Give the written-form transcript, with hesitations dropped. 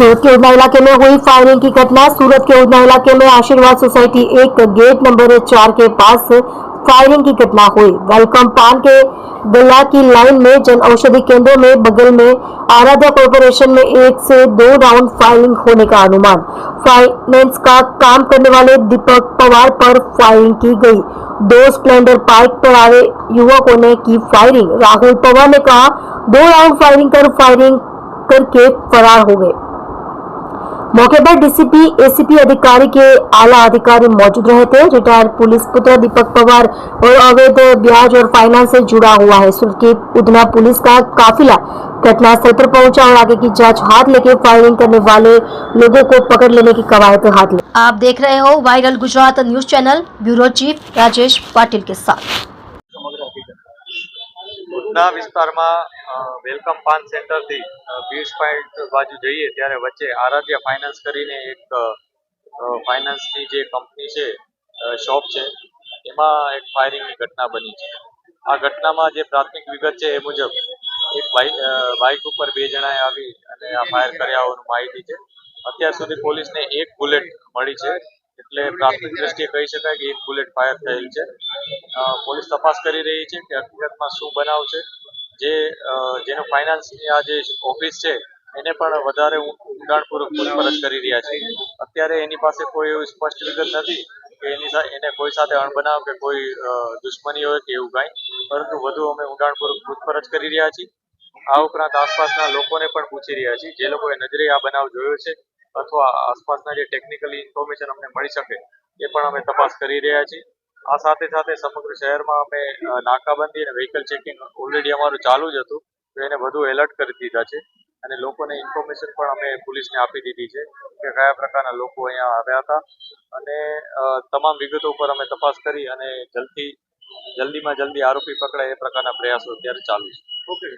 सूरत के उधना इलाके में हुई फायरिंग की घटना। सूरत के उधना इलाके में आशीर्वाद सोसाइटी 1 गेट नंबर 4 के पास फायरिंग की घटना हुई। वेलकम पान के गला की लाइन में जन औषधि केंद्र में बगल में आराध्या कॉर्पोरेशन में 1 से 2 राउंड फायरिंग होने का अनुमान। फाइनेंस का काम करने वाले दीपक पवार पर फायरिंग की गई। 2 स्प्लेंडर बाइक पर आए युवकों ने की फायरिंग। राहुल पवार ने कहा 2 राउंड फायरिंग करके फरार हो गए। मौके पर डीसीपी एसीपी अधिकारी के आला अधिकारी मौजूद रहे थे। रिटायर्ड पुलिस पुत्र दीपक पवार और अवैध ब्याज और फाइनेंस से जुड़ा हुआ है। सूरत की उधना पुलिस का काफिला घटनास्थल पर पहुंचा और आगे की जांच हाथ लेके फायरिंग करने वाले लोगों को पकड़ लेने की कवायद हाथ ली। आप देख रहे हो viral Gujarat news channel. Bureau chief Rajesh Patil के साथ। ઉધના વિસ્તારમાં વેલકમ પાન સેન્ટરથી બીચ પોઈન્ટ બાજુ જઈએ ત્યારે વચ્ચે આરાધ્યા ફાઇનાન્સ કરીને એક ફાઇનાન્સની જે કંપની છે, શોપ છે, એમાં એક ફાયરિંગની ઘટના બની છે। આ ઘટનામાં જે પ્રાથમિક વિગત છે એ મુજબ એક બાઇક ઉપર 2 જણાએ આવી અને આ ફાયર કર્યા હોવાની માહિતી છે। અત્યાર સુધી પોલીસને 1 બુલેટ મળી છે, એટલે પ્રાથમિક દ્રષ્ટિએ કહી શકાય કે 1 બુલેટ ફાયર થયેલ છે। પોલીસ તપાસ કરી રહી છે કે હકીકતમાં શું બનાવ છે। જેનો ફાઇનાન્સની આ જે ઓફિસ છે એને પણ વધારે ઊંડાણપૂર્વક પૂછપરછ કરી રહ્યા છે। અત્યારે એની પાસે કોઈ એવી સ્પષ્ટ વિગત નથી કે એને કોઈ સાથે અણબનાવ કે કોઈ દુશ્મની હોય કે એવું કાંઈ, પરંતુ વધુ અમે ઊંડાણપૂર્વક પૂછપરછ કરી રહ્યા છીએ। આ ઉપરાંત આસપાસના લોકોને પણ પૂછી રહ્યા છીએ, જે લોકોએ નજરે આ બનાવ જોયો છે અથવા આસપાસના જે ટેકનિકલી ઇન્ફોર્મેશન અમને મળી શકે એ પણ અમે તપાસ કરી રહ્યા છીએ। આ સાથે સાથે સમગ્ર શહેરમાં અમે નાકાબંધી અને વ્હીકલ ચેકિંગ ઓલરેડી અમારું ચાલુ જ હતું, તો એને વધુ એલર્ટ કરી દીધા છે અને લોકોને ઇન્ફોર્મેશન પણ અમે પોલીસને આપી દીધી છે કે કયા પ્રકારના લોકો અહીંયા આવ્યા હતા અને તમામ વિગતો ઉપર અમે તપાસ કરી અને જલ્દીમાં જલ્દી આરોપી પકડાય એ પ્રકારના પ્રયાસો અત્યારે ચાલુ છે।